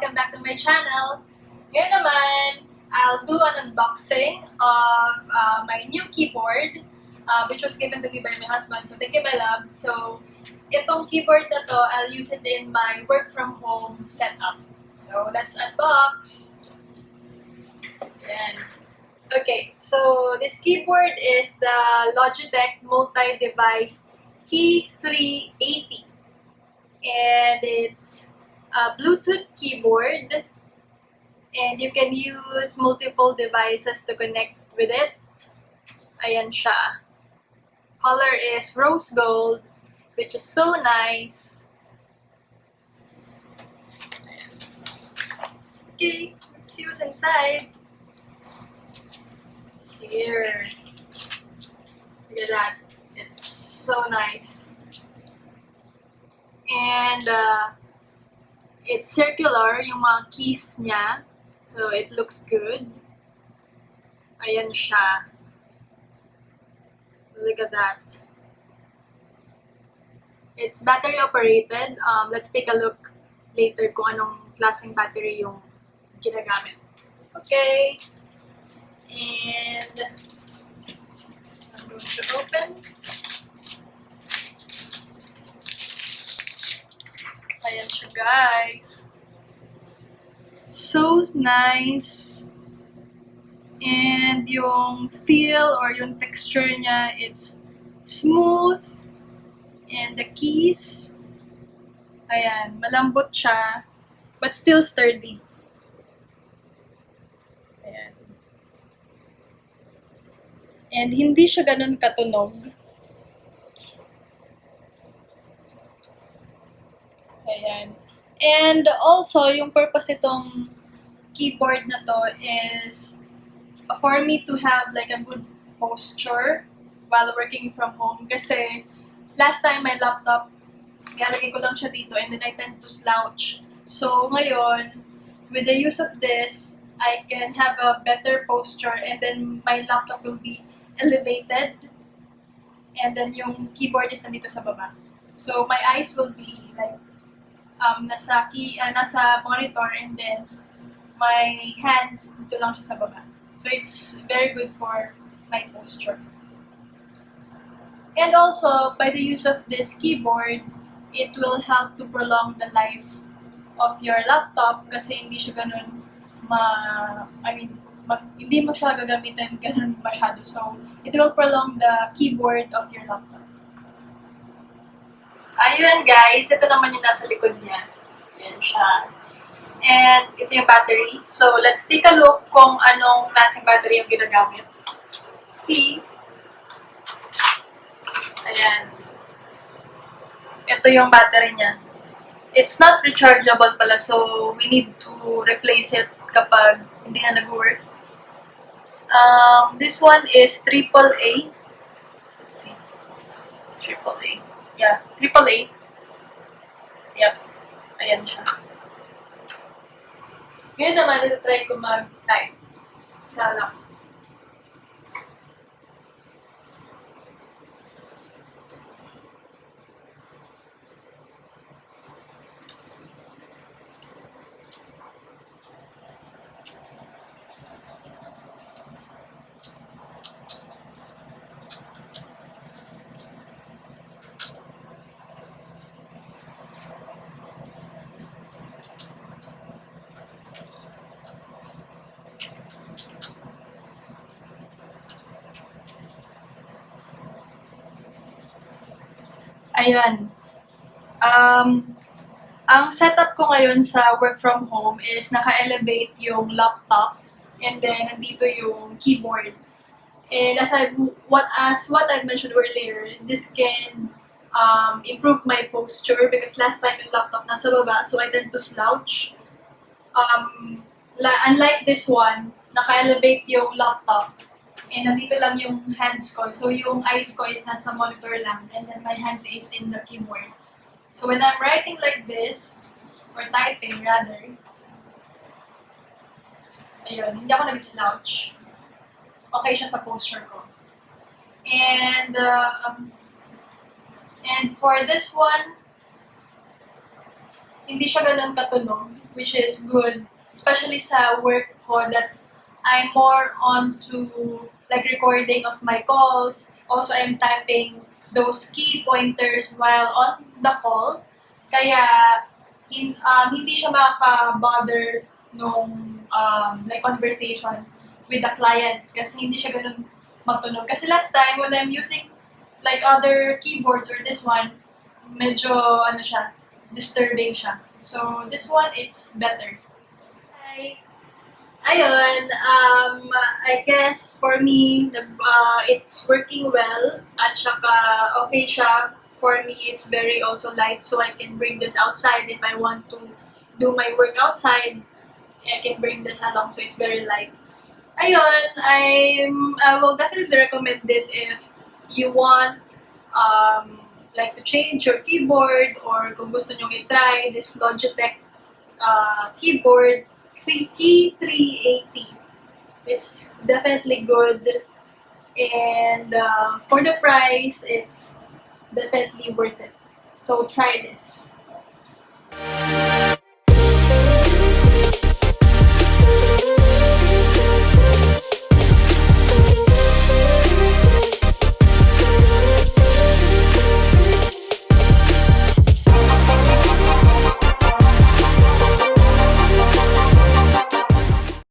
Welcome back to my channel. Ngayon naman, I'll do an unboxing of my new keyboard, which was given to me by my husband. So thank you, my love. So itong keyboard na to, I'll use it in my work from home setup. So let's unbox. Ayan. Okay, so this keyboard is the Logitech Multidevice K380. And it's a Bluetooth keyboard, and you can use multiple devices to connect with it. Ayan siya. Color is rose gold, which is so nice. Ayan. Okay, let's see what's inside. Here. Look at that. It's so nice. And it's circular, yung mga keys niya. So, it looks good. Ayan siya. Look at that. It's battery operated. Let's take a look later kung anong klaseng battery yung ginagamit. Okay. And I'm going to open. Ayan siya, guys. So nice. And yung feel or yung texture niya, it's smooth. And the keys, ayan, malambot siya, but still sturdy. Ayan. And hindi siya ganun katunog. Ayan. And also, yung purpose nitong keyboard na to is for me to have like a good posture while working from home. Kasi last time my laptop, nilalagay ko lang siya dito and then I tend to slouch. So ngayon, with the use of this, I can have a better posture and then my laptop will be elevated. And then yung keyboard is nandito sa baba. So my eyes will be like nasa monitor, and then my hands dito lang siya sa baba. So it's very good for my posture. And also, by the use of this keyboard, it will help to prolong the life of your laptop kasi hindi siya ganun hindi mo siya gagamitin ganun masyado. So, it will prolong the keyboard of your laptop. Ayun guys, ito naman yung nasa likod niya. Ayan siya. And ito yung battery. So, let's take a look kung anong klaseng battery yung ginagamit. See? Ayan. Ito yung battery niya. It's not rechargeable pala, so we need to replace it kapag hindi na nag-work. This one is AAA. Let's see. It's AAA. Yeah, AAA. Yep. Ayan siya. Ngayon naman, ito-try ko mag-type sa laptop. Ayan. Ang setup ko ngayon sa work from home is naka-elevate yung laptop and then nandito yung keyboard. And as what I mentioned earlier, this can improve my posture because last time yung laptop nasa baba, so I tend to slouch. Unlike this one, naka-elevate yung laptop. And nandito lang yung hands ko. So, yung eyes ko is nasa monitor lang. And then my hands is in the keyboard. So, when I'm writing like this, or typing rather, ayun, hindi ako nag-slouch. Okay siya sa posture ko. And for this one, hindi siya ganun katunog, which is good. Especially sa work ko that I'm more on to like recording of my calls. Also, I'm typing those key pointers while on the call. Kaya, hindi siya makaka-bother nung like conversation with the client kasi hindi siya ganun matunog. Kasi last time when I'm using like other keyboards or this one, medyo ano siya, disturbing siya. So this one, it's better. Hi. Ayun, I guess for me, it's working well at saka okay siya. For me, it's very also light so I can bring this outside if I want to do my work outside. I can bring this along so it's very light. Ayun, I will definitely recommend this if you want like to change your keyboard or kung gusto nyong i-try this Logitech keyboard K380. It's definitely good and for the price, it's definitely worth it. So try this.